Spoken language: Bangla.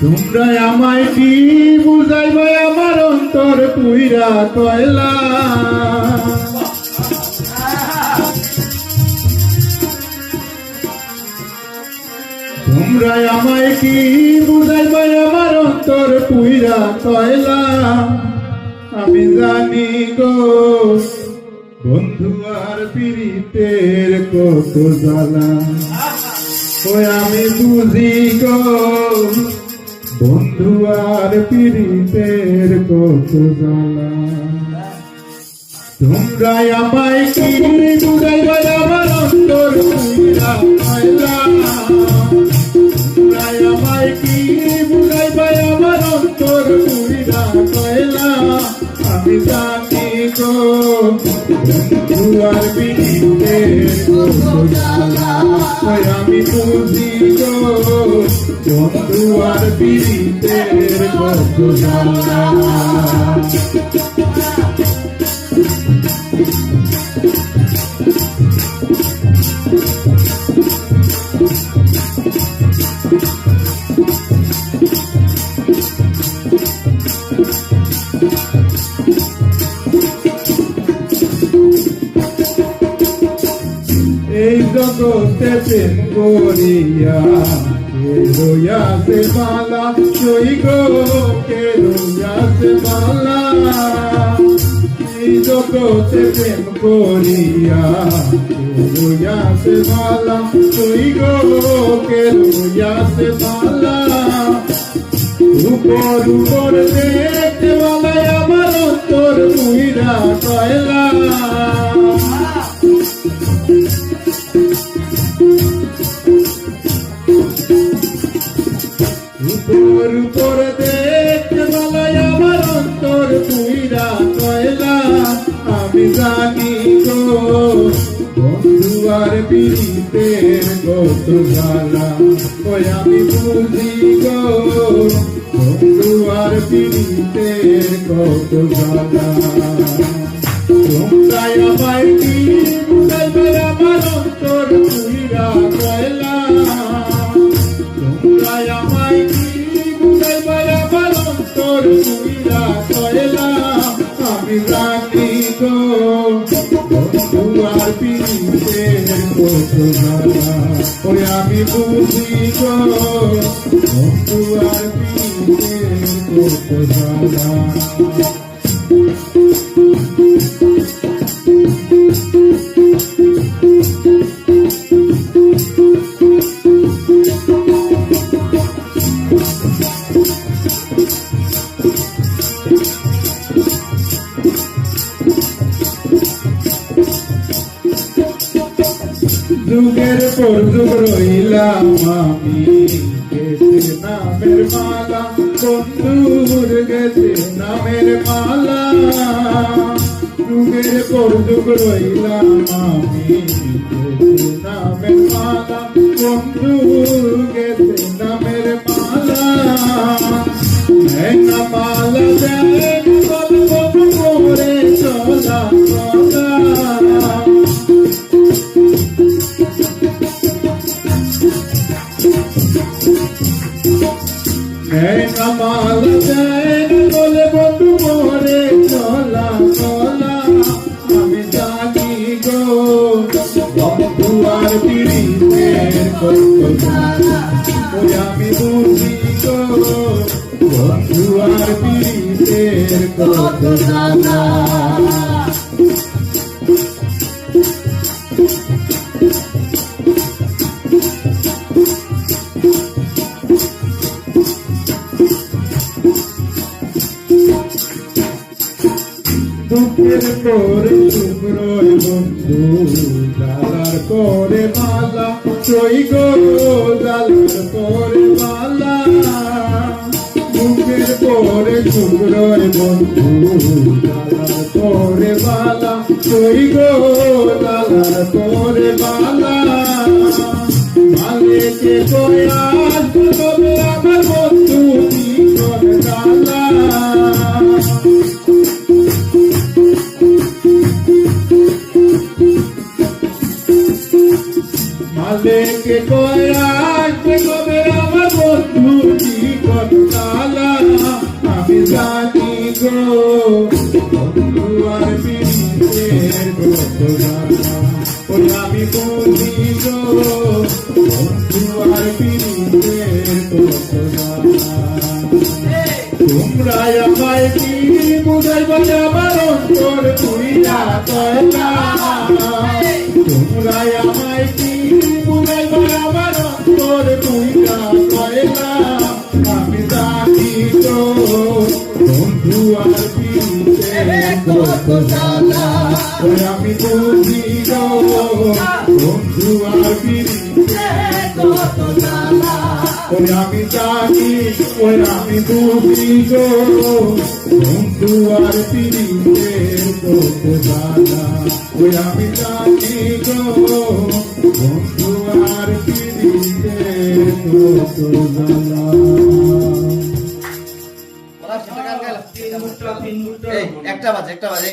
তোমরা আমায় কি বুঝাইবে আমার অন্তর পুইরা কয়লা তোমরা আমায় কি বুঝাইবে আমার অন্তর পুইরা কয়লা আমি জানি গো বন্ধু আর পীড়িতের কত জ্বালা ওই আমি বুঝি গো বন্ধু আর পীড়িতের কত জ্বালা তোমরা আমায় কি বুঝাইবে আমার অন্তর পুইরা কয়লা তোমরা আমায় কি বুঝাইবে আমার অন্তর পুইরা কয়লা আমি জানি গো বন্ধু আর পীড়িতের কত জ্বালা ওই আমি বুঝি গো বন্ধু আর পীড়িতের কত জ্বালা এই জগতে প্রেম করিয়া কে রইয়াছে মালা সই গো কে রইয়াছে মালা এই জগতে প্রেম করিয়া কে রইয়াছে মালা সই গো কে রইয়াছে মালা উপর উপর দেখতে বলাই আমার অন্তর পুইরা কয়লা উপর উপর দেখতে বলাই আমার অন্তর পুইরা কয়লা আমি জানি গো বন্ধু আর পীড়িতের কত জ্বালা ওই আমি বুঝি গো বন্ধু আর পীড়িতের কত জ্বালা তোমরা আমায় কি বুঝাইবে আমার অন্তর পুইরা কয়লা তোমরা আমায় কি বুঝাইবে আমার অন্তর পুইরা কয়লা আমি জানি গো বন্ধু আর পীড়িতের কত জ্বালা ওই আমি বুঝি গো বন্ধু আর পীড়িতের কত জ্বালা যুগের পর যুগ রইলাম আমি গেছে নামের মালা বন্ধুর গেছে নামের মালা যুগের পর যুগ রইলাম আমি গেছে নামের মালা বন্ধুর গেছে নামের মালা একটা মালা দেন গল্প করে চলা কামাল দেন বলে বন্ধু মোরে চলা চলা আমি জানি গো বন্ধু আর পীড়িতের কত জ্বালা ওই আমি বুঝি গো বন্ধু আর পীড়িতের কত জ্বালা দুঃখের পরে শুভ্রয় বন্ধু জ্বালার পরে মালা সই গো জ্বালার পরে মালা দুঃখের পরে শুভ্রয় বন্ধু জ্বালার পরে মালা সই গো জ্বালার পরে মালা মালিকে কয়াস তবে আমার বন্ধু জীবন জ্বালা মালিকে কয়াস তবে আমার বন্ধু জীবন গো বন্ধু আর পিরিতের কত জ্বালা ওই আমি বুঝি গো বন্ধু আর পিরিতের কত জ্বালা তোমরা আমায় কি বুঝাইবা আমার অন্তর পুরিয়া কয়লা তোমরা আমায় কি বুঝাইবা আমার অন্তর পুরিয়া কয়লা আমি জানি তো বন্ধু আর পিরিতের কত জ্বালা ওই আমি বুঝি গো বন্ধু আর পিরিতের কত জ্বালা ওই আমি জানি ওই আমি বুঝি গো বন্ধু আর পিরিতের কত জ্বালা ওই আমি জানি গো বন্ধু আর পিরিতের কত জ্বালা একটা বাজে